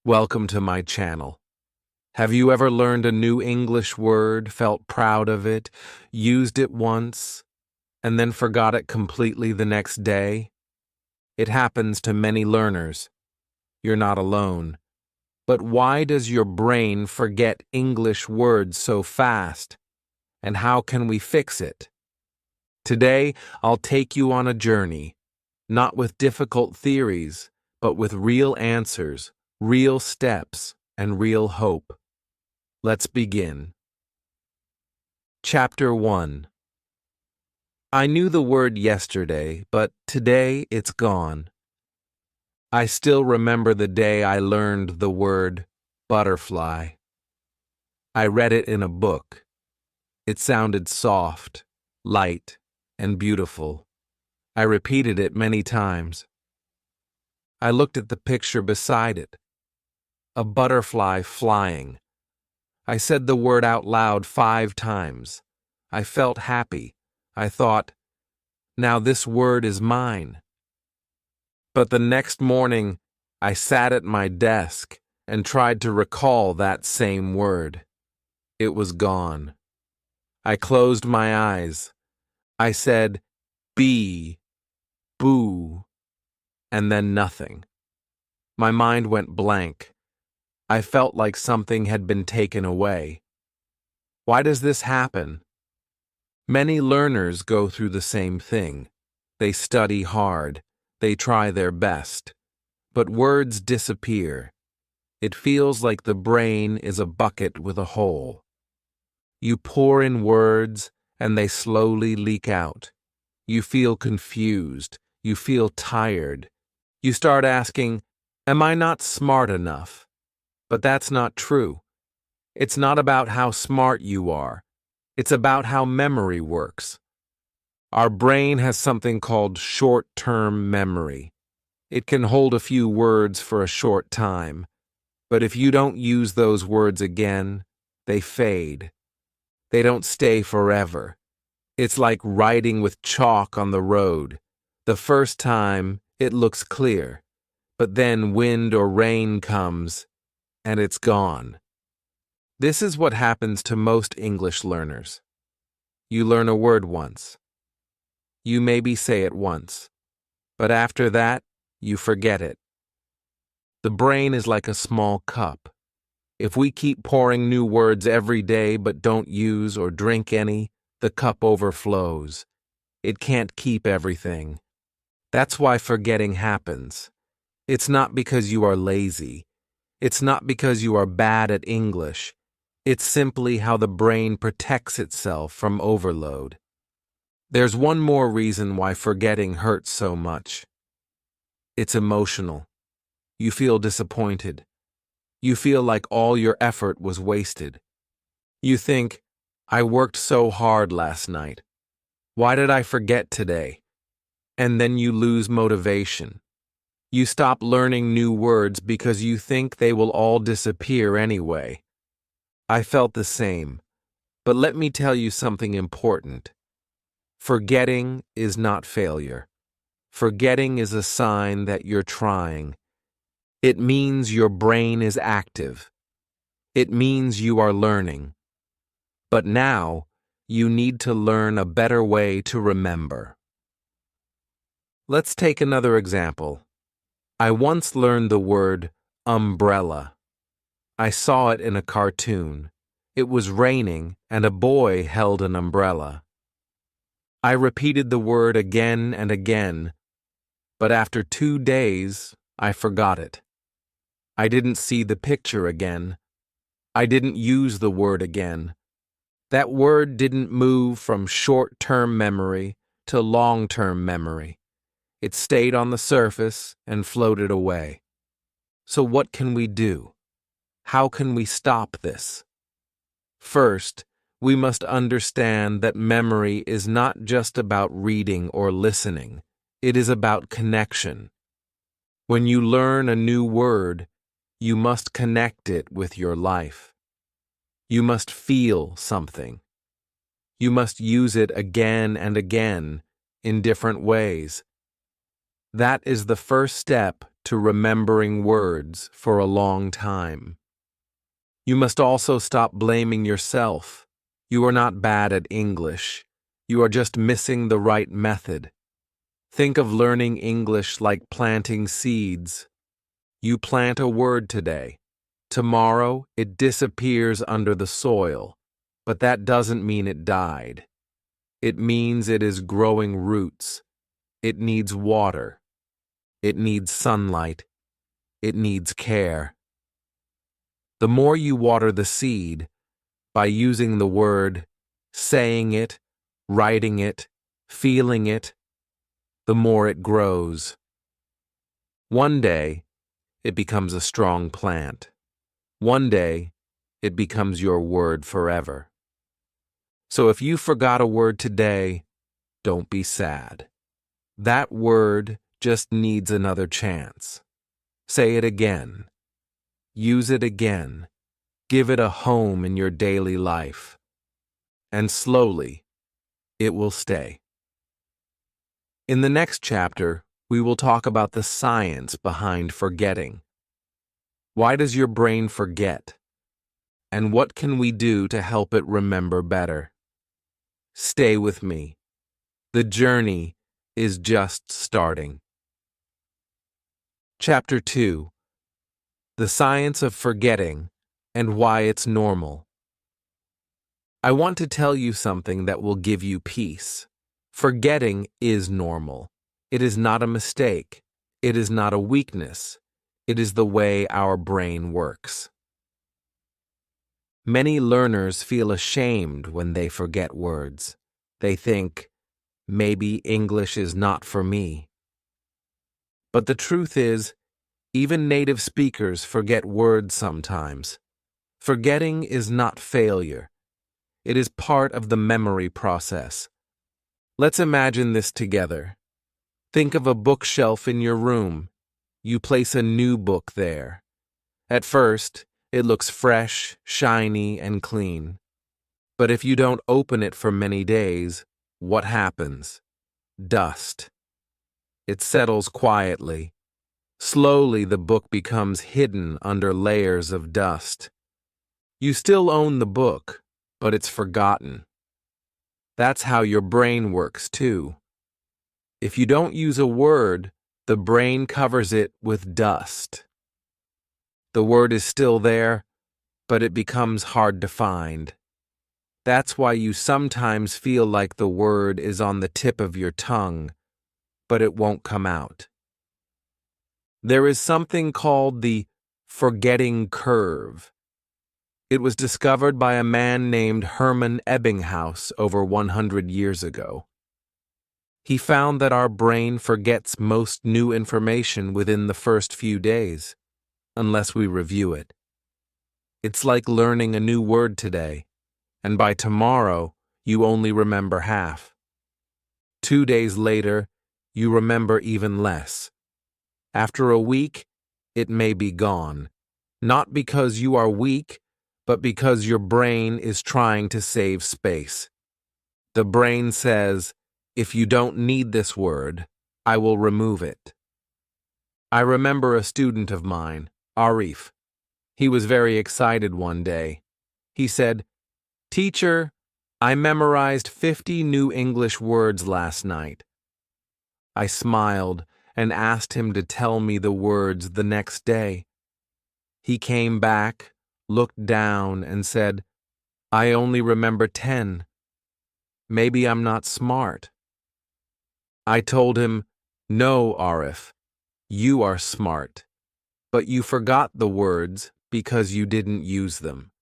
Welcome to my channel. Have you ever learned a new English word, felt proud of it, used it once, and then forgot it completely the next day? It happens to many learners. You're not alone. But why does your brain forget English words so fast? And how can we fix it? Today, I'll take you on a journey, not with difficult theories, but with real answers, real steps, and real hope. Let's begin. Chapter 1. I knew the word yesterday, but today it's gone. I still remember the day I learned the word butterfly. I read it in a book. It sounded soft, light, and beautiful. I repeated it many times. I looked at the picture beside it. A butterfly flying. I said the word out loud 5 times. I felt happy. I thought, now this word is mine. But the next morning, I sat at my desk and tried to recall that same word. It was gone. I closed my eyes. I said, bee, boo, and then nothing. My mind went blank. I felt like something had been taken away. Why does this happen? Many learners go through the same thing. They study hard. They try their best. But words disappear. It feels like the brain is a bucket with a hole. You pour in words, and they slowly leak out. You feel confused. You feel tired. You start asking, am I not smart enough? But that's not true. It's not about how smart you are. It's about how memory works. Our brain has something called short-term memory. It can hold a few words for a short time, but if you don't use those words again, they fade. They don't stay forever. It's like writing with chalk on the road. The first time, it looks clear, but then wind or rain comes, and it's gone. This is what happens to most English learners. You learn a word once. You maybe say it once, but after that, you forget it. The brain is like a small cup. If we keep pouring new words every day but don't use or drink any, the cup overflows. It can't keep everything. That's why forgetting happens. It's not because you are lazy. It's not because you are bad at English. It's simply how the brain protects itself from overload. There's one more reason why forgetting hurts so much. It's emotional. You feel disappointed. You feel like all your effort was wasted. You think, I worked so hard last night. Why did I forget today? And then you lose motivation. You stop learning new words because you think they will all disappear anyway. I felt the same, but let me tell you something important. Forgetting is not failure. Forgetting is a sign that you're trying. It means your brain is active. It means you are learning. But now, you need to learn a better way to remember. Let's take another example. I once learned the word umbrella. I saw it in a cartoon. It was raining, and a boy held an umbrella. I repeated the word again and again, but after 2 days, I forgot it. I didn't see the picture again. I didn't use the word again. That word didn't move from short-term memory to long-term memory. It stayed on the surface and floated away. So what can we do? How can we stop this? First, we must understand that memory is not just about reading or listening. It is about connection. When you learn a new word, you must connect it with your life. You must feel something. You must use it again and again in different ways. That is the first step to remembering words for a long time. You must also stop blaming yourself. You are not bad at English. You are just missing the right method. Think of learning English like planting seeds. You plant a word today. Tomorrow, it disappears under the soil, but that doesn't mean it died. It means it is growing roots. It needs water. It needs sunlight. It needs care. The more you water the seed, by using the word, saying it, writing it, feeling it, the more it grows. One day, it becomes a strong plant. One day, it becomes your word forever. So if you forgot a word today, don't be sad. That word just needs another chance. Say it again. Use it again. Give it a home in your daily life. And slowly, it will stay. In the next chapter, we will talk about the science behind forgetting. Why does your brain forget? And what can we do to help it remember better? Stay with me. The journey is just starting. Chapter 2. The Science of Forgetting and Why It's Normal. I want to tell you something that will give you peace. Forgetting is normal. It is not a mistake. It is not a weakness. It is the way our brain works. Many learners feel ashamed when they forget words. They think, maybe English is not for me. But the truth is, even native speakers forget words sometimes. Forgetting is not failure. It is part of the memory process. Let's imagine this together. Think of a bookshelf in your room. You place a new book there. At first, it looks fresh, shiny, and clean. But if you don't open it for many days, what happens? Dust. It settles quietly. Slowly, the book becomes hidden under layers of dust. You still own the book, but it's forgotten. That's how your brain works, too. If you don't use a word, the brain covers it with dust. The word is still there, but it becomes hard to find. That's why you sometimes feel like the word is on the tip of your tongue, but it won't come out. There is something called the forgetting curve. It was discovered by a man named Hermann Ebbinghaus over 100 years ago. He found that our brain forgets most new information within the first few days, unless we review it. It's like learning a new word today, and by tomorrow, you only remember half. 2 days later, you remember even less. After a week, it may be gone, not because you are weak, but because your brain is trying to save space. The brain says, if you don't need this word, I will remove it. I remember a student of mine, Arif. He was very excited one day. He said, "Teacher, I memorized 50 new English words last night." I smiled and asked him to tell me the words the next day. He came back, looked down, and said, "I only remember 10. Maybe I'm not smart." I told him, "No, Arif, you are smart, but you forgot the words because you didn't use them.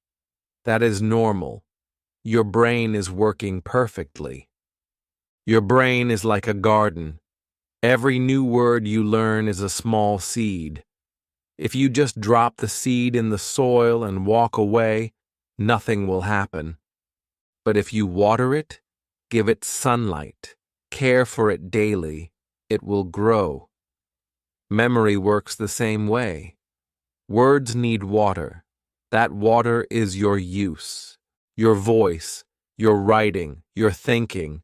That is normal. Your brain is working perfectly. Your brain is like a garden. Every new word you learn is a small seed. If you just drop the seed in the soil and walk away, nothing will happen. But if you water it, give it sunlight, care for it daily, it will grow. Memory works the same way. Words need water. That water is your use, your voice, your writing, your thinking.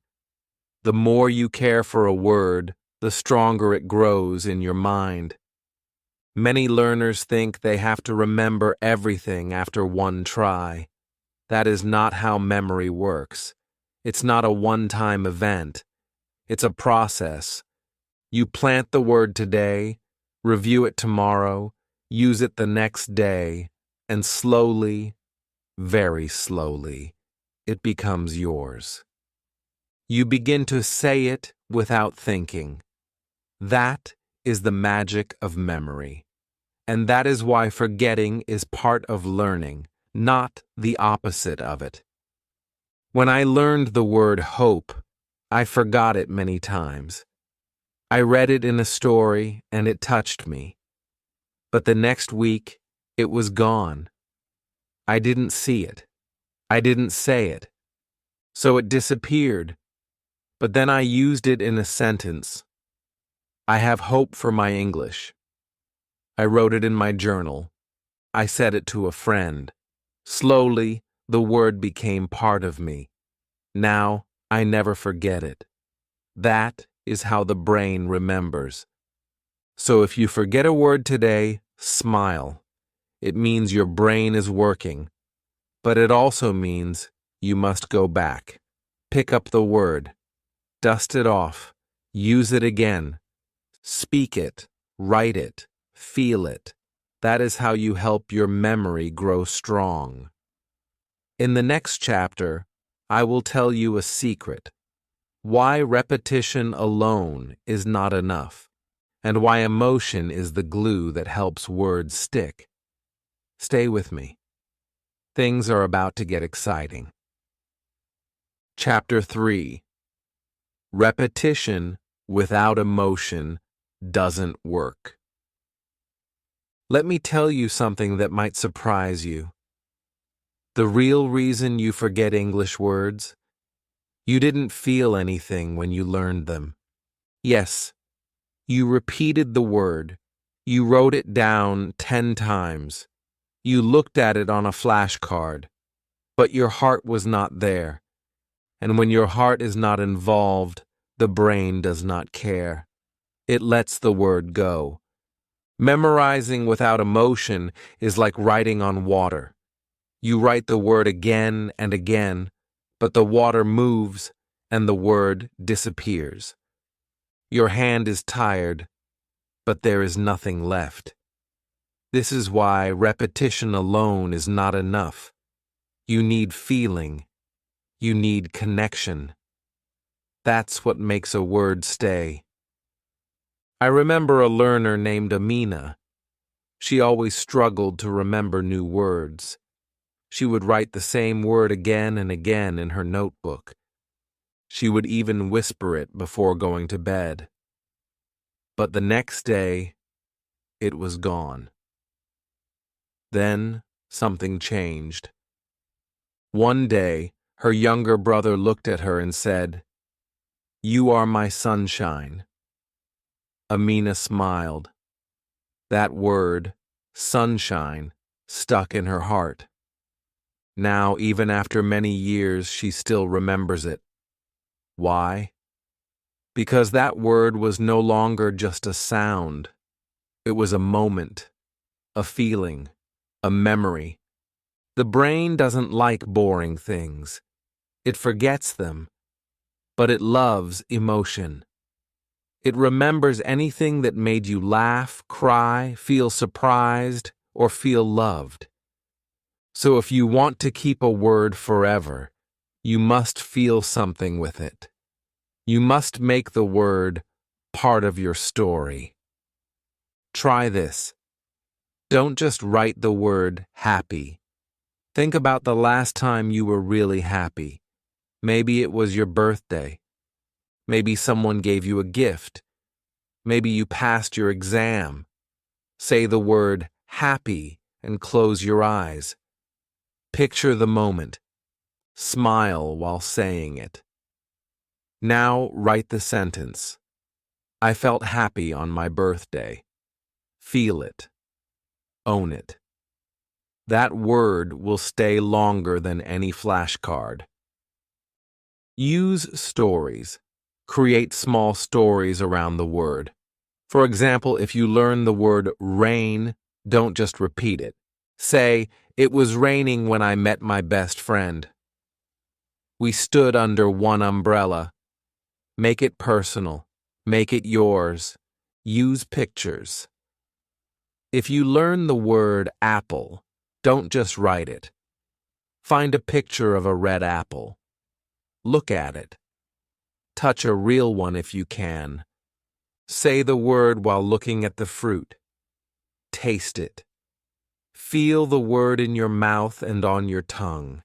The more you care for a word, the stronger it grows in your mind. Many learners think they have to remember everything after one try. That is not how memory works. It's not a one-time event. It's a process. You plant the word today, review it tomorrow, use it the next day, and slowly, very slowly, it becomes yours. You begin to say it without thinking. That is the magic of memory. And that is why forgetting is part of learning, not the opposite of it. When I learned the word hope, I forgot it many times. I read it in a story and it touched me. But the next week, it was gone. I didn't see it. I didn't say it. So it disappeared. But then I used it in a sentence. I have hope for my English. I wrote it in my journal. I said it to a friend. Slowly, the word became part of me. Now, I never forget it. That is how the brain remembers. So if you forget a word today, smile. It means your brain is working. But it also means you must go back. Pick up the word. Dust it off. Use it again. Speak it. Write it. Feel it. That is how you help your memory grow strong. In the next chapter, I will tell you a secret. Why repetition alone is not enough, and why emotion is the glue that helps words stick. Stay with me. Things are about to get exciting. Chapter 3. Repetition without emotion doesn't work. Let me tell you something that might surprise you. The real reason you forget English words, you didn't feel anything when you learned them. Yes, you repeated the word. You wrote it down 10 times. You looked at it on a flashcard. But your heart was not there. And when your heart is not involved, the brain does not care. It lets the word go. Memorizing without emotion is like writing on water. You write the word again and again, but the water moves and the word disappears. Your hand is tired, but there is nothing left. This is why repetition alone is not enough. You need feeling. You need connection. That's what makes a word stay. I remember a learner named Amina. She always struggled to remember new words. She would write the same word again and again in her notebook. She would even whisper it before going to bed. But the next day, it was gone. Then something changed. One day, her younger brother looked at her and said, "You are my sunshine." Amina smiled. That word, sunshine, stuck in her heart. Now, even after many years, she still remembers it. Why? Because that word was no longer just a sound. It was a moment, a feeling, a memory. The brain doesn't like boring things. It forgets them, but it loves emotion. It remembers anything that made you laugh, cry, feel surprised, or feel loved. So if you want to keep a word forever, you must feel something with it. You must make the word part of your story. Try this. Don't just write the word happy. Think about the last time you were really happy. Maybe it was your birthday. Maybe someone gave you a gift. Maybe you passed your exam. Say the word happy and close your eyes. Picture the moment. Smile while saying it. Now write the sentence. I felt happy on my birthday. Feel it. Own it. That word will stay longer than any flashcard. Use stories. Create small stories around the word. For example, if you learn the word rain, don't just repeat it. Say, "It was raining when I met my best friend." We stood under one umbrella. Make it personal. Make it yours. Use pictures. If you learn the word apple, don't just write it. Find a picture of a red apple. Look at it. Touch a real one if you can. Say the word while looking at the fruit. Taste it. Feel the word in your mouth and on your tongue.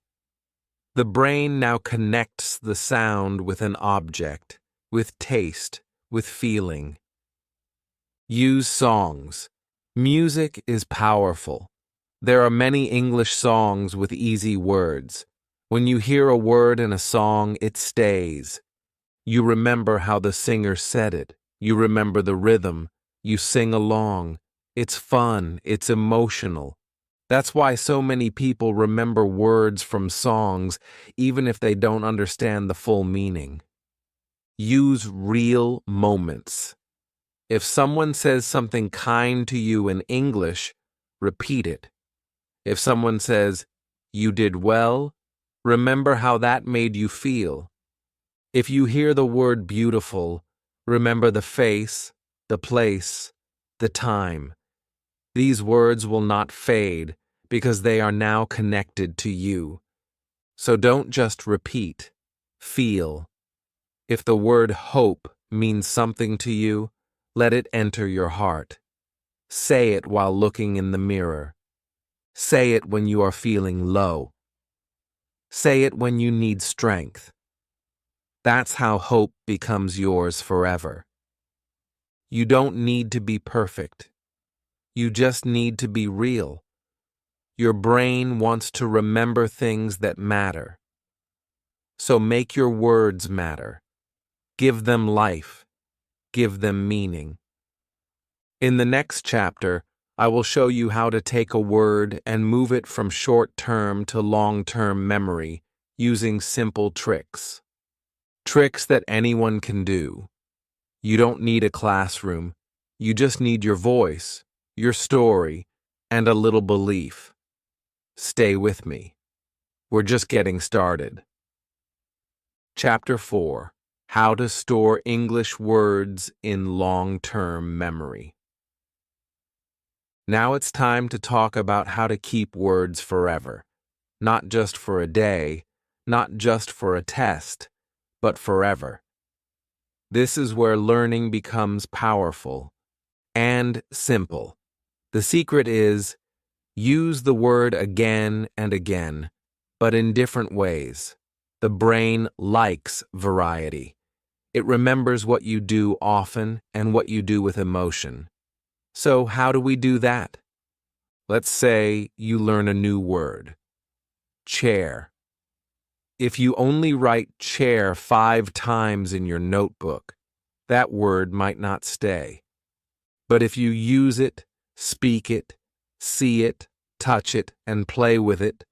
The brain now connects the sound with an object, with taste, with feeling. Use songs. Music is powerful. There are many English songs with easy words. When you hear a word in a song, it stays. You remember how the singer said it. You remember the rhythm. You sing along. It's fun. It's emotional. That's why so many people remember words from songs, even if they don't understand the full meaning. Use real moments. If someone says something kind to you in English, repeat it. If someone says, "You did well," remember how that made you feel. If you hear the word beautiful, remember the face, the place, the time. These words will not fade because they are now connected to you. So don't just repeat, feel. If the word hope means something to you, let it enter your heart. Say it while looking in the mirror. Say it when you are feeling low. Say it when you need strength. That's how hope becomes yours forever. You don't need to be perfect. You just need to be real. Your brain wants to remember things that matter. So make your words matter. Give them life. Give them meaning. In the next chapter, I will show you how to take a word and move it from short-term to long-term memory using simple tricks. Tricks that anyone can do. You don't need a classroom. You just need your voice, your story, and a little belief. Stay with me. We're just getting started. Chapter 4. How to store English words in long-term memory. Now it's time to talk about how to keep words forever. Not just for a day, not just for a test, but forever. This is where learning becomes powerful and simple. The secret is, use the word again and again, but in different ways. The brain likes variety. It remembers what you do often and what you do with emotion. So how do we do that? Let's say you learn a new word. Chair. If you only write chair 5 times in your notebook, that word might not stay. But if you use it, speak it, see it, touch it, and play with it,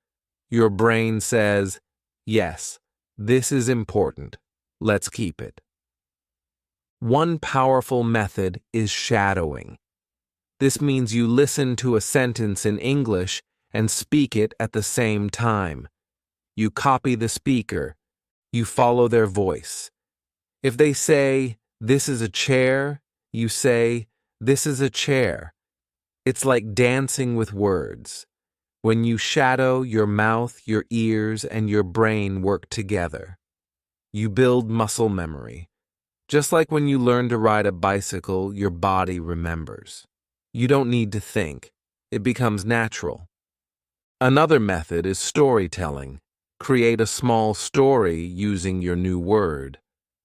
your brain says, "Yes, this is important. Let's keep it." One powerful method is shadowing. This means you listen to a sentence in English and speak it at the same time. You copy the speaker. You follow their voice. If they say, "This is a chair," you say, "This is a chair." It's like dancing with words. When you shadow, your mouth, your ears, and your brain work together. You build muscle memory. Just like when you learn to ride a bicycle, your body remembers. You don't need to think. It becomes natural. Another method is storytelling. Create a small story using your new word.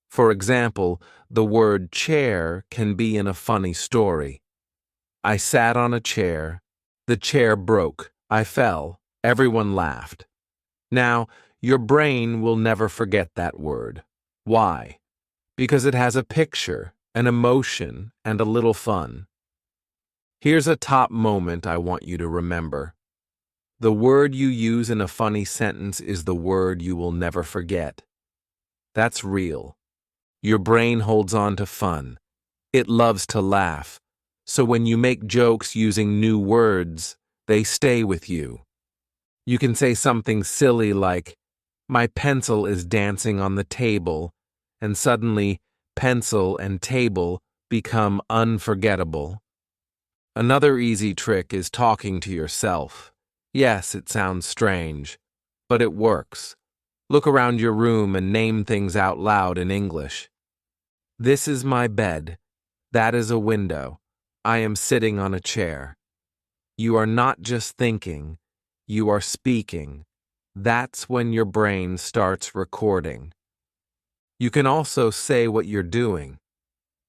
For example, the word chair can be in a funny story. I sat on a chair. The chair broke. I fell. Everyone laughed. Now, your brain will never forget that word. Why? Because it has a picture, an emotion, and a little fun. Here's a top moment I want you to remember. The word you use in a funny sentence is the word you will never forget. That's real. Your brain holds on to fun. It loves to laugh, so when you make jokes using new words, they stay with you. You can say something silly like, "My pencil is dancing on the table," and suddenly, pencil and table become unforgettable. Another easy trick is talking to yourself. Yes, it sounds strange, but it works. Look around your room and name things out loud in English. This is my bed. That is a window. I am sitting on a chair. You are not just thinking, you are speaking. That's when your brain starts recording. You can also say what you're doing.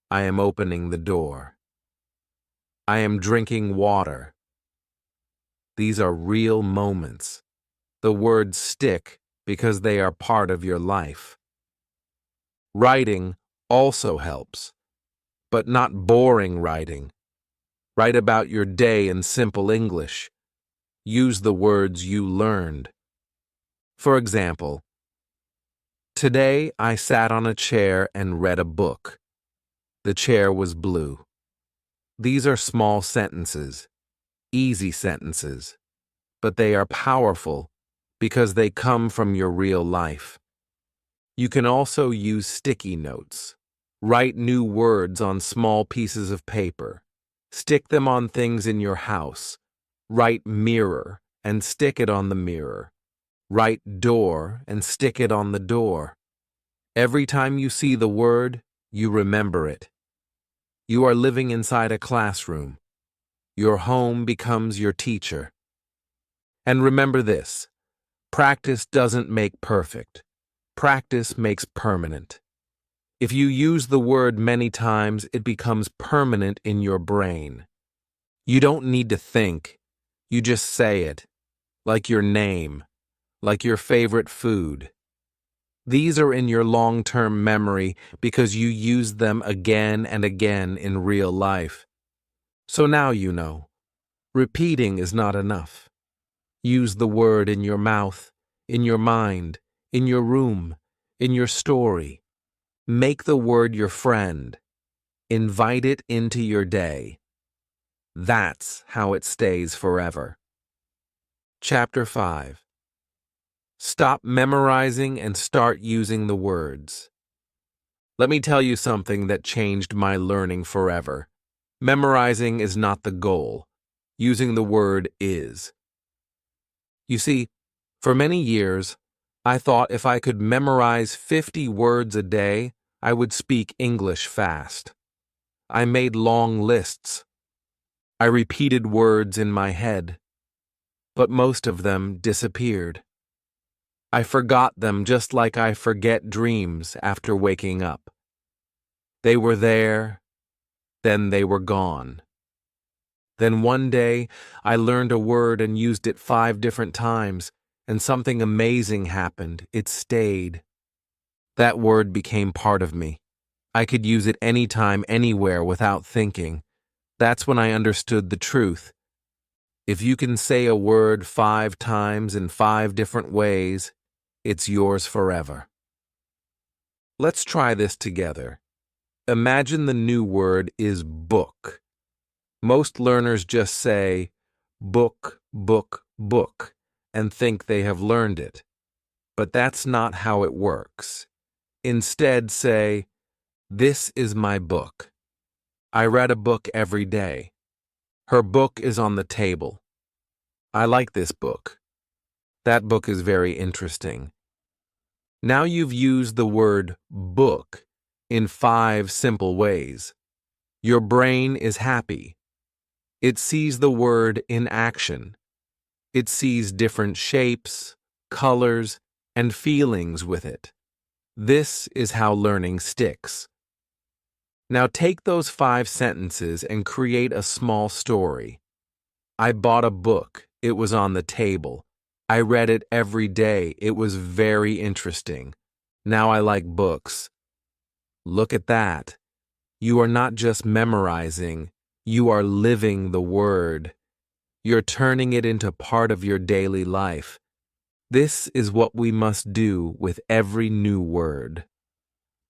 I am opening the door. I am drinking water. These are real moments. The words stick because they are part of your life. Writing also helps, but not boring writing. Write about your day in simple English. Use the words you learned. For example, today I sat on a chair and read a book. The chair was blue. These are small sentences, easy sentences, but they are powerful because they come from your real life. You can also use sticky notes. Write new words on small pieces of paper. Stick them on things in your house. Write mirror and stick it on the mirror. Write door and stick it on the door. Every time you see the word, you remember it. You are living inside a classroom. Your home becomes your teacher. And remember this, practice doesn't make perfect. Practice makes permanent. If you use the word many times, it becomes permanent in your brain. You don't need to think. You just say it, like your name, like your favorite food. These are in your long-term memory because you use them again and again in real life. So now you know. Repeating is not enough. Use the word in your mouth, in your mind, in your room, in your story. Make the word your friend. Invite it into your day. That's how it stays forever. Chapter 5. Stop memorizing and start using the words. Let me tell you something that changed my learning forever. Memorizing is not the goal. Using the word is. You see, for many years, I thought if I could memorize 50 words a day, I would speak English fast. I made long lists. I repeated words in my head, but most of them disappeared. I forgot them just like I forget dreams after waking up. They were there, then they were gone. Then one day, I learned a word and used it 5 different times, and something amazing happened. It stayed. That word became part of me. I could use it anytime, anywhere, without thinking. That's when I understood the truth. If you can say a word 5 times in 5 different ways, it's yours forever. Let's try this together. Imagine the new word is book. Most learners just say book, book, book, and think they have learned it. But that's not how it works. Instead, say, this is my book. I read a book every day. Her book is on the table. I like this book. That book is very interesting. Now you've used the word book in 5 simple ways. Your brain is happy. It sees the word in action. It sees different shapes, colors, and feelings with it. This is how learning sticks. Now take those 5 sentences and create a small story. I bought a book. It was on the table. I read it every day. It was very interesting. Now I like books. Look at that. You are not just memorizing. You are living the word. You're turning it into part of your daily life. This is what we must do with every new word.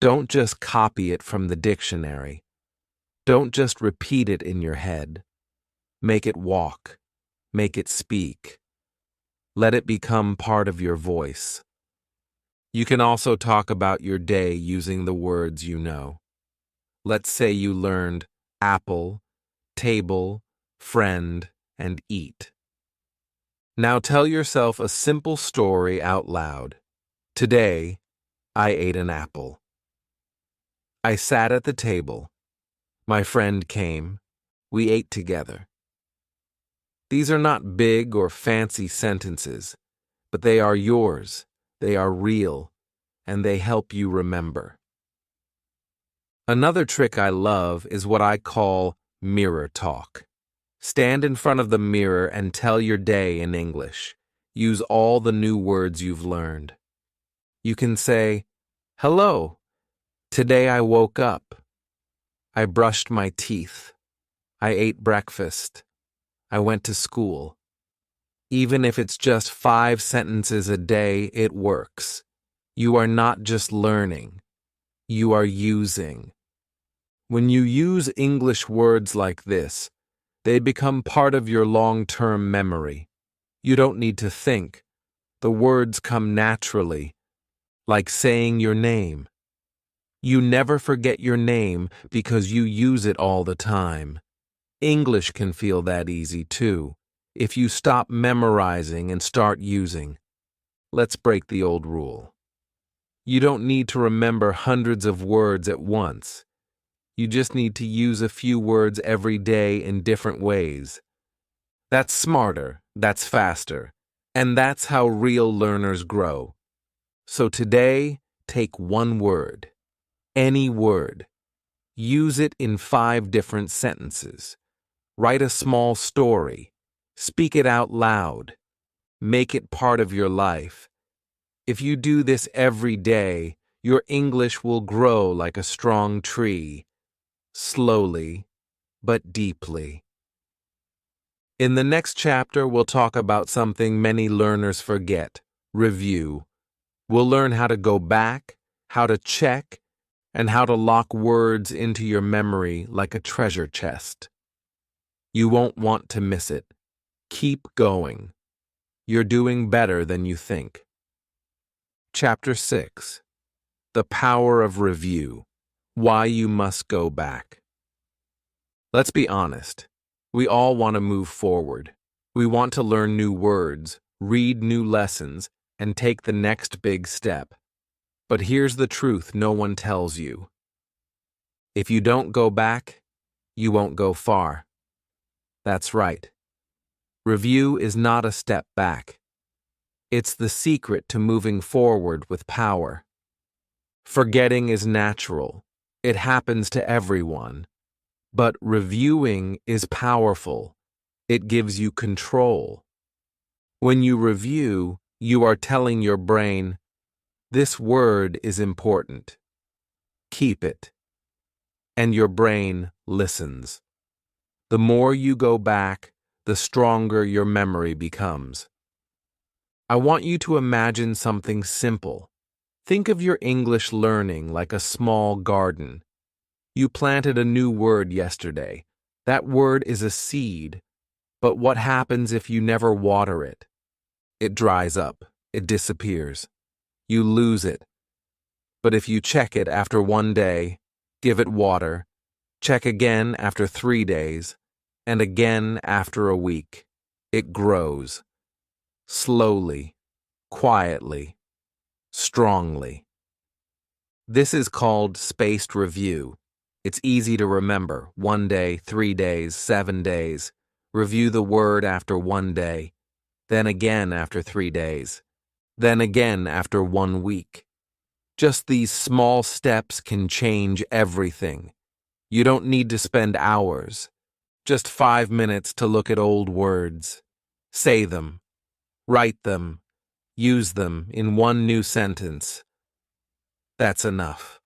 Don't just copy it from the dictionary. Don't just repeat it in your head. Make it walk. Make it speak. Let it become part of your voice. You can also talk about your day using the words you know. Let's say you learned apple, table, friend, and eat. Now tell yourself a simple story out loud. Today, I ate an apple. I sat at the table. My friend came. We ate together. These are not big or fancy sentences, but they are yours, they are real, and they help you remember. Another trick I love is what I call mirror talk. Stand in front of the mirror and tell your day in English. Use all the new words you've learned. You can say, "Hello, today I woke up. I brushed my teeth. I ate breakfast. I went to school." Even if it's just 5 sentences a day, it works. You are not just learning. You are using. When you use English words like this, they become part of your long-term memory. You don't need to think. The words come naturally, like saying your name. You never forget your name because you use it all the time. English can feel that easy too, if you stop memorizing and start using. Let's break the old rule. You don't need to remember hundreds of words at once. You just need to use a few words every day in different ways. That's smarter, that's faster, and that's how real learners grow. So today, take one word, any word. Use it in 5 different sentences. Write a small story. Speak it out loud. Make it part of your life. If you do this every day, your English will grow like a strong tree, slowly but deeply. In the next chapter, we'll talk about something many learners forget: review. We'll learn how to go back, how to check, and how to lock words into your memory like a treasure chest. You won't want to miss it. Keep going. You're doing better than you think. Chapter 6. The Power of Review. Why you must go back. Let's be honest. We all want to move forward. We want to learn new words, read new lessons, and take the next big step. But here's the truth no one tells you. If you don't go back, you won't go far. That's right. Review is not a step back. It's the secret to moving forward with power. Forgetting is natural. It happens to everyone. But reviewing is powerful. It gives you control. When you review, you are telling your brain, "This word is important. Keep it." And your brain listens. The more you go back, the stronger your memory becomes. I want you to imagine something simple. Think of your English learning like a small garden. You planted a new word yesterday. That word is a seed. But what happens if you never water it? It dries up. It disappears. You lose it. But if you check it after 1 day, give it water, check again after 3 days, and again after a week, it grows. Slowly, quietly, strongly. This is called spaced review. It's easy to remember. 1 day, 3 days, 7 days. Review the word after 1 day, then again after 3 days, then again after 1 week. Just these small steps can change everything. You don't need to spend hours. Just 5 minutes to look at old words. Say them. Write them. Use them in 1 new sentence. That's enough.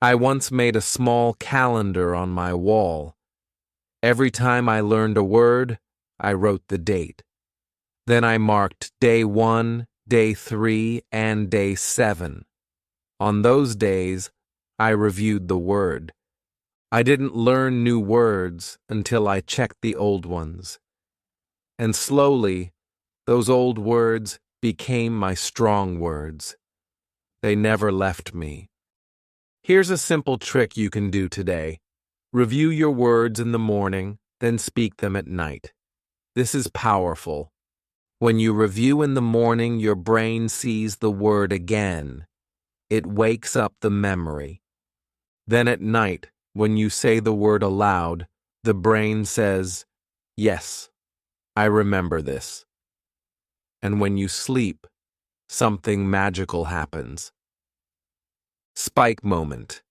I once made a small calendar on my wall. Every time I learned a word, I wrote the date. Then I marked day 1, day 3, and day 7. On those days, I reviewed the word. I didn't learn new words until I checked the old ones. And slowly, those old words became my strong words. They never left me. Here's a simple trick you can do today. Review your words in the morning, then speak them at night. This is powerful. When you review in the morning, your brain sees the word again. It wakes up the memory. Then at night, when you say the word aloud, the brain says, "Yes, I remember this." And when you sleep, something magical happens. Spike moment.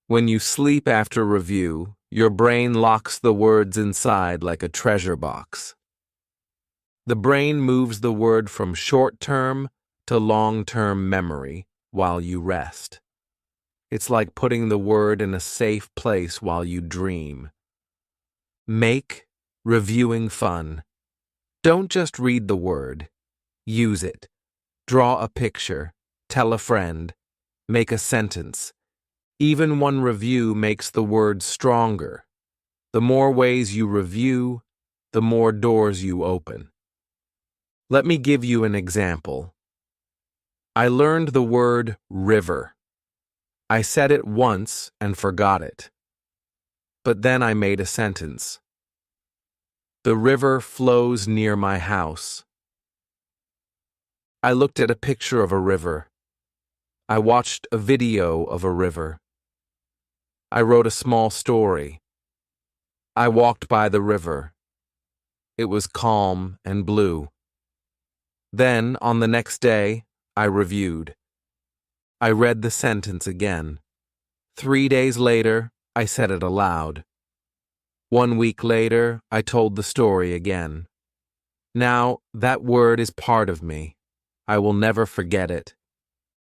When you sleep after review, your brain locks the words inside like a treasure box. The brain moves the word from short-term to long-term memory while you rest. It's like putting the word in a safe place while you dream. Make reviewing fun. Don't just read the word. Use it. Draw a picture. Tell a friend. Make a sentence. Even one review makes the word stronger. The more ways you review, the more doors you open. Let me give you an example. I learned the word river. I said it once and forgot it. But then I made a sentence. The river flows near my house. I looked at a picture of a river. I watched a video of a river. I wrote a small story. I walked by the river. It was calm and blue. Then, on the next day, I reviewed. I read the sentence again. 3 days later, I said it aloud. 1 week later, I told the story again. Now, that word is part of me. I will never forget it.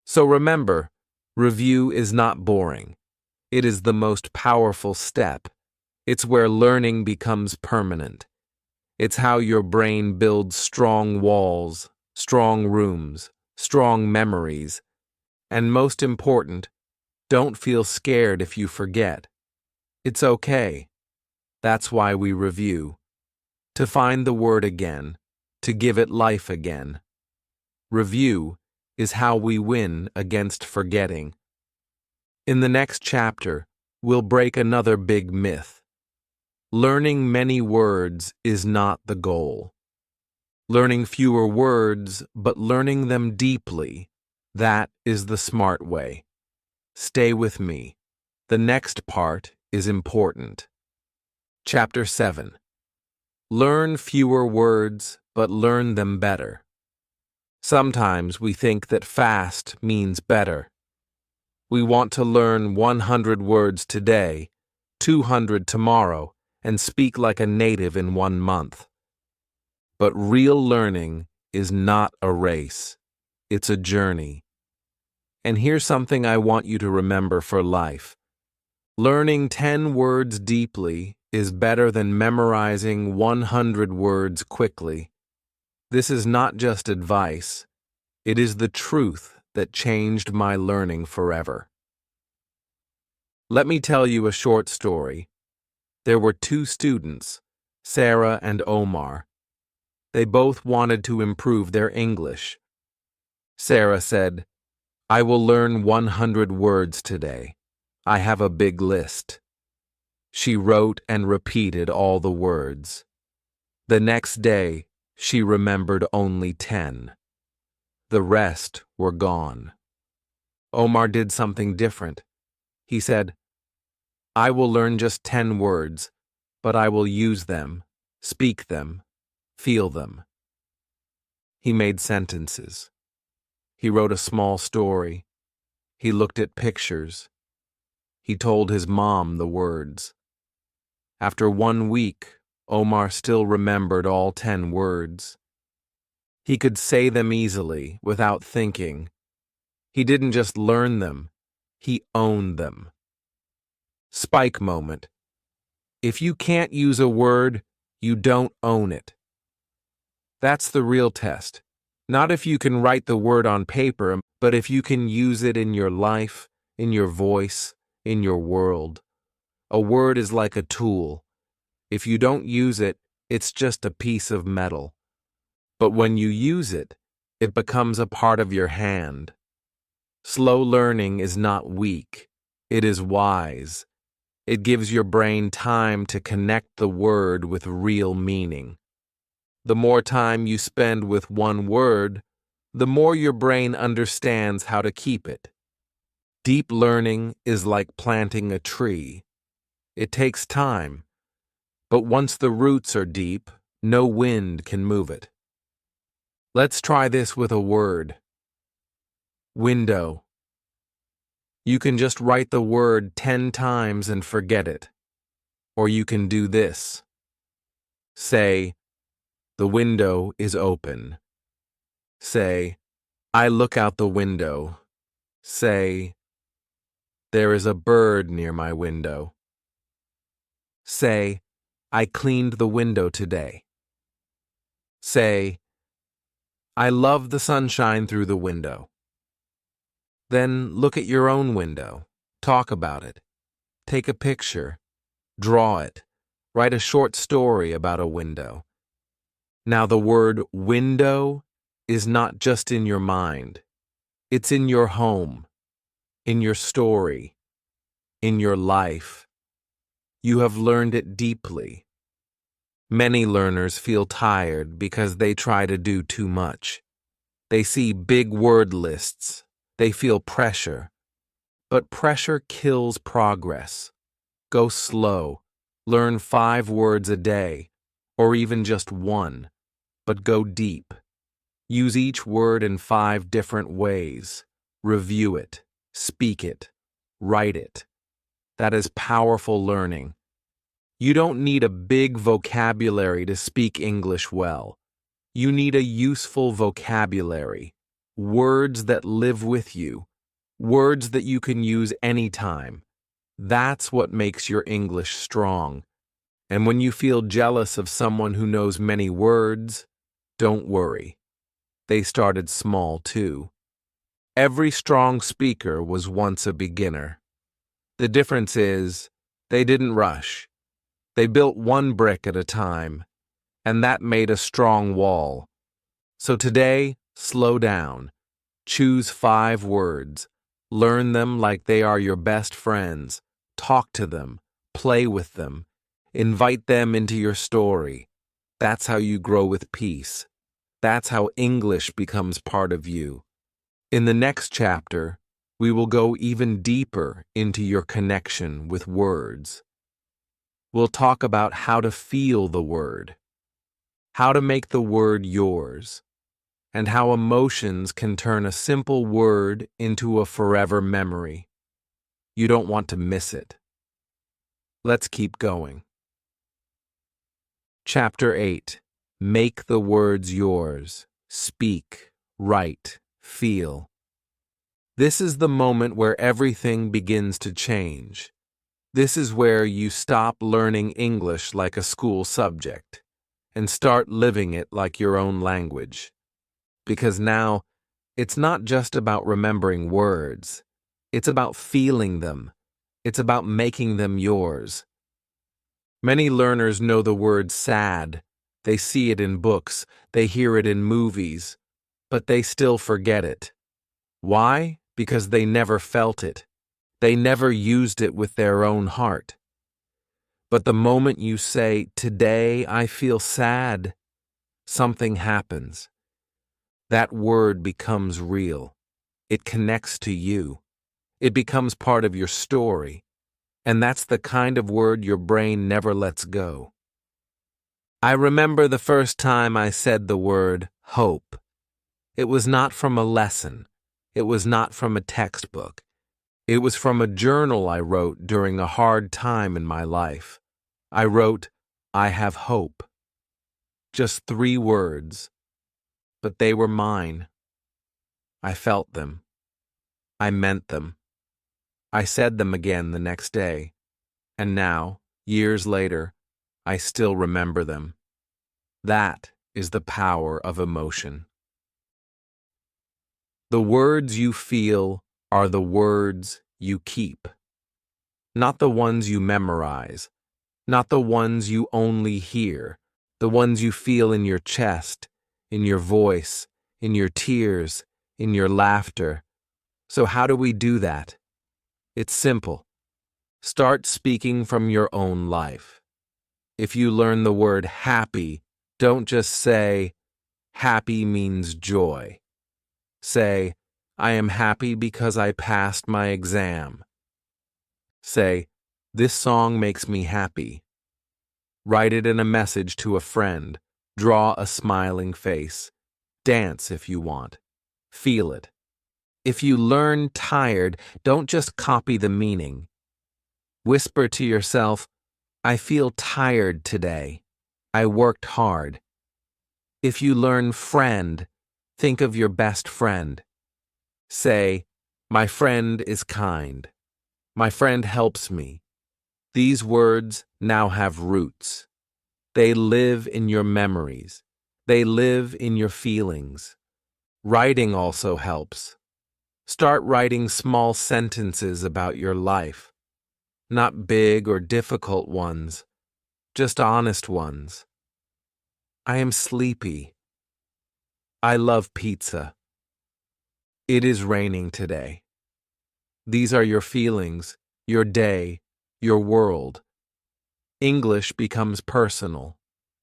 So remember, review is not boring. It is the most powerful step. It's where learning becomes permanent. It's how your brain builds strong walls, strong rooms, strong memories. And most important, don't feel scared if you forget. It's okay. That's why we review. To find the word again, to give it life again. Review is how we win against forgetting. In the next chapter, we'll break another big myth. Learning many words is not the goal. Learning fewer words, but learning them deeply, that is the smart way. Stay with me. The next part is important. Chapter 7. Learn fewer words, but learn them better. Sometimes we think that fast means better. We want to learn 100 words today, 200 tomorrow, and speak like a native in 1 month. But real learning is not a race. It's a journey. And here's something I want you to remember for life. Learning 10 words deeply is better than memorizing 100 words quickly. This is not just advice. It is the truth that changed my learning forever. Let me tell you a short story. There were 2 students, Sarah and Omar. They both wanted to improve their English. Sarah said, "I will learn 100 words today. I have a big list." She wrote and repeated all the words. The next day, she remembered only 10. The rest were gone. Omar did something different. He said, "I will learn just 10 words, but I will use them, speak them, feel them." He made sentences. He wrote a small story. He looked at pictures. He told his mom the words. After 1 week, Omar still remembered all 10 words. He could say them easily, without thinking. He didn't just learn them, he owned them. Spike moment. If you can't use a word, you don't own it. That's the real test. Not if you can write the word on paper, but if you can use it in your life, in your voice, in your world. A word is like a tool. If you don't use it, it's just a piece of metal. But when you use it, it becomes a part of your hand. Slow learning is not weak. It is wise. It gives your brain time to connect the word with real meaning. The more time you spend with one word, the more your brain understands how to keep it. Deep learning is like planting a tree. It takes time, but once the roots are deep, no wind can move it. Let's try this with a word. Window. You can just write the word 10 times and forget it. Or you can do this. Say, the window is open. Say, I look out the window. Say, there is a bird near my window. Say, I cleaned the window today. Say, I love the sunshine through the window. Then look at your own window. Talk about it. Take a picture. Draw it. Write a short story about a window. Now the word window is not just in your mind. It's in your home, in your story, in your life. You have learned it deeply. Many learners feel tired because they try to do too much. They see big word lists. They feel pressure. But pressure kills progress. Go slow. Learn 5 words a day, or even just 1. But go deep. Use each word in 5 different ways. Review it. Speak it. Write it. That is powerful learning. You don't need a big vocabulary to speak English well. You need a useful vocabulary. Words that live with you. Words that you can use anytime. That's what makes your English strong. And when you feel jealous of someone who knows many words, don't worry. They started small too. Every strong speaker was once a beginner. The difference is, they didn't rush. They built 1 brick at a time, and that made a strong wall. So today, slow down. Choose 5 words. Learn them like they are your best friends. Talk to them. Play with them. Invite them into your story. That's how you grow with peace. That's how English becomes part of you. In the next chapter, we will go even deeper into your connection with words. We'll talk about how to feel the word, how to make the word yours, and how emotions can turn a simple word into a forever memory. You don't want to miss it. Let's keep going. Chapter 8. Make the words yours. Speak, write, feel. This is the moment where everything begins to change. This is where you stop learning English like a school subject and start living it like your own language. Because now, it's not just about remembering words. It's about feeling them. It's about making them yours. Many learners know the word sad. They see it in books. They hear it in movies. But they still forget it. Why? Because they never felt it. They never used it with their own heart. But the moment you say, "Today I feel sad," something happens. That word becomes real. It connects to you. It becomes part of your story. And that's the kind of word your brain never lets go. I remember the first time I said the word hope. It was not from a lesson. It was not from a textbook. It was from a journal I wrote during a hard time in my life. I wrote, "I have hope." Just 3 words. But they were mine. I felt them. I meant them. I said them again the next day. And now, years later, I still remember them. That is the power of emotion. The words you feel are the words you keep. not the ones you memorize, not the ones you only hear, the ones you feel in your chest, in your voice, in your tears, in your laughter. So how do we do that? It's simple. Start speaking from your own life. If you learn the word happy, don't just say, happy means joy. Say, I am happy because I passed my exam. Say, this song makes me happy. Write it in a message to a friend. Draw a smiling face. Dance if you want. Feel it. If you learn tired, don't just copy the meaning. Whisper to yourself, I feel tired today. I worked hard. If you learn friend, think of your best friend. Say, my friend is kind. My friend helps me. These words now have roots. They live in your memories. They live in your feelings. Writing also helps. Start writing small sentences about your life. Not big or difficult ones, just honest ones. I am sleepy. I love pizza. It is raining today. These are your feelings, your day, your world. English becomes personal,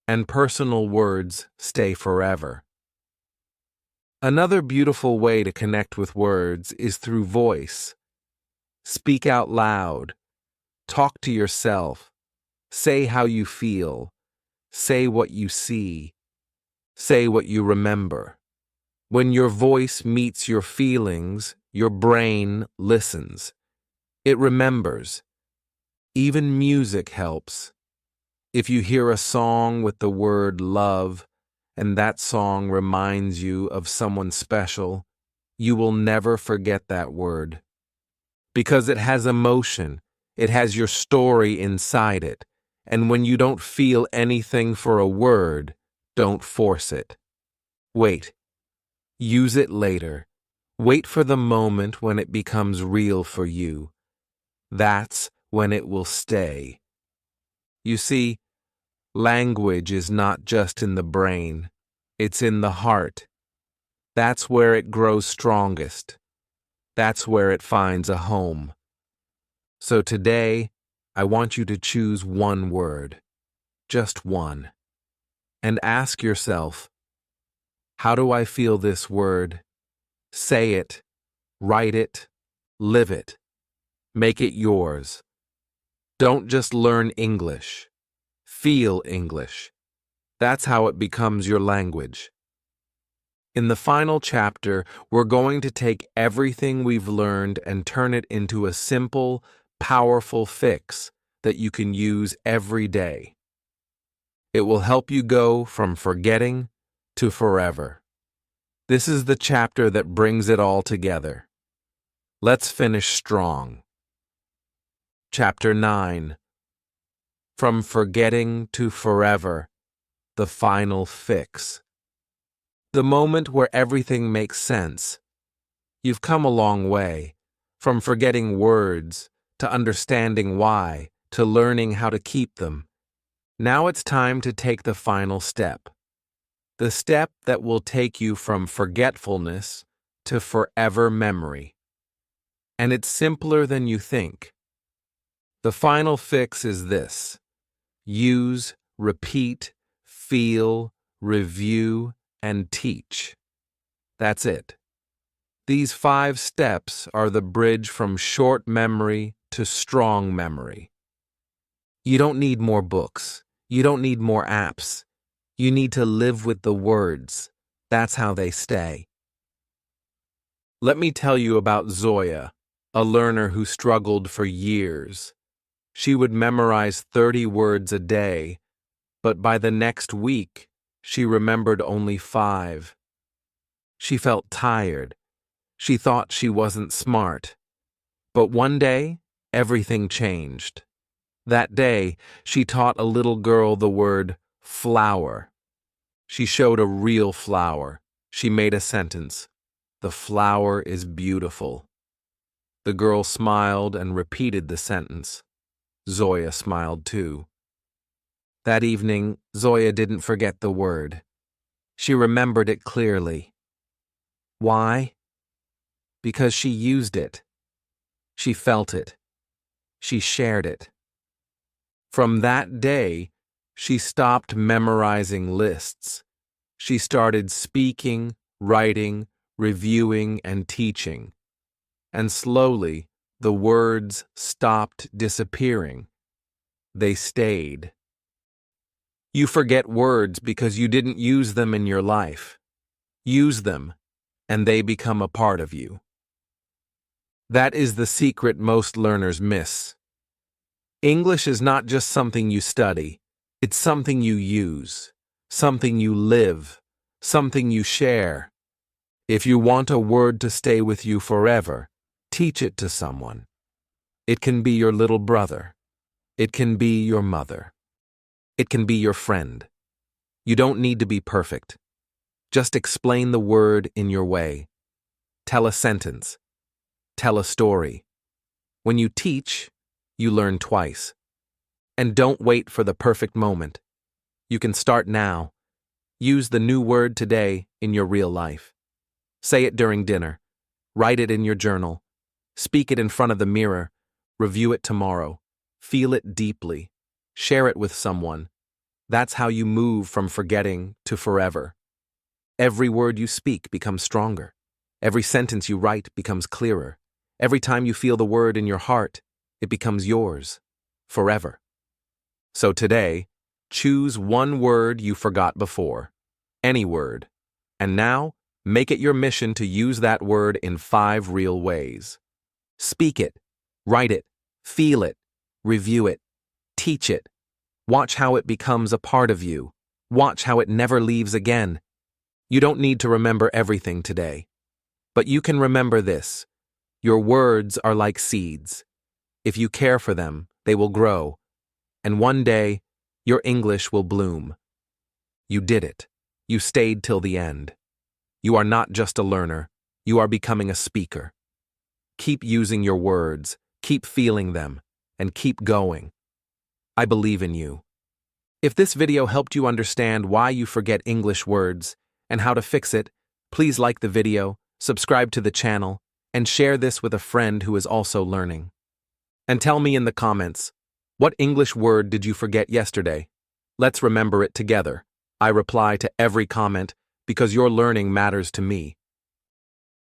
and personal words stay forever. Another beautiful way to connect with words is through voice. Speak out loud. Talk to yourself. Say how you feel. Say what you see. Say what you remember. When your voice meets your feelings, your brain listens. It remembers. Even music helps. If you hear a song with the word love, and that song reminds you of someone special, you will never forget that word. Because it has emotion, it has your story inside it, and when you don't feel anything for a word, don't force it. Wait. Use it later. Wait for the moment when it becomes real for you. That's when it will stay. You see, language is not just in the brain, it's in the heart. That's where it grows strongest. That's where it finds a home. So today, I want you to choose one word, just one, and ask yourself, how do I feel this word? Say it, write it, live it. Make it yours. Don't just learn English. Feel English. That's how it becomes your language. In the final chapter, we're going to take everything we've learned and turn it into a simple, powerful fix that you can use every day. It will help you go from forgetting to forever. This is the chapter that brings it all together. Let's finish strong. Chapter 9. From forgetting to forever, the final fix. The moment where everything makes sense. You've come a long way, from forgetting words, to understanding why, to learning how to keep them. Now it's time to take the final step. The step that will take you from forgetfulness to forever memory. And it's simpler than you think. The final fix is this: use, repeat, feel, review, and teach. That's it. These 5 steps are the bridge from short memory to strong memory. You don't need more books. You don't need more apps. You need to live with the words. That's how they stay. Let me tell you about Zoya, a learner who struggled for years. She would memorize 30 words a day, but by the next week, she remembered only 5. She felt tired. She thought she wasn't smart. But one day, everything changed. That day, she taught a little girl the word flower. She showed a real flower. She made a sentence. The flower is beautiful. The girl smiled and repeated the sentence. Zoya smiled too. That evening, Zoya didn't forget the word. She remembered it clearly. Why? Because she used it. She felt it. She shared it. From that day, she stopped memorizing lists. She started speaking, writing, reviewing, and teaching. And slowly, the words stopped disappearing. They stayed. You forget words because you didn't use them in your life. Use them, and they become a part of you. That is the secret most learners miss. English is not just something you study. It's something you use, something you live, something you share. If you want a word to stay with you forever, teach it to someone. It can be your little brother. It can be your mother. It can be your friend. You don't need to be perfect. Just explain the word in your way. Tell a sentence. Tell a story. When you teach, you learn twice. And don't wait for the perfect moment. You can start now. Use the new word today in your real life. Say it during dinner. Write it in your journal. Speak it in front of the mirror. Review it tomorrow. Feel it deeply. Share it with someone. That's how you move from forgetting to forever. Every word you speak becomes stronger. Every sentence you write becomes clearer. Every time you feel the word in your heart, it becomes yours, forever. So today, choose one word you forgot before. Any word. And now, make it your mission to use that word in 5 real ways. Speak it. Write it. Feel it. Review it. Teach it. Watch how it becomes a part of you. Watch how it never leaves again. You don't need to remember everything today. But you can remember this. Your words are like seeds. If you care for them, they will grow. And one day, your English will bloom. You did it. You stayed till the end. You are not just a learner. You are becoming a speaker. Keep using your words. Keep feeling them. And keep going. I believe in you. If this video helped you understand why you forget English words and how to fix it, please like the video, subscribe to the channel, and share this with a friend who is also learning. And tell me in the comments, what English word did you forget yesterday? Let's remember it together. I reply to every comment because your learning matters to me.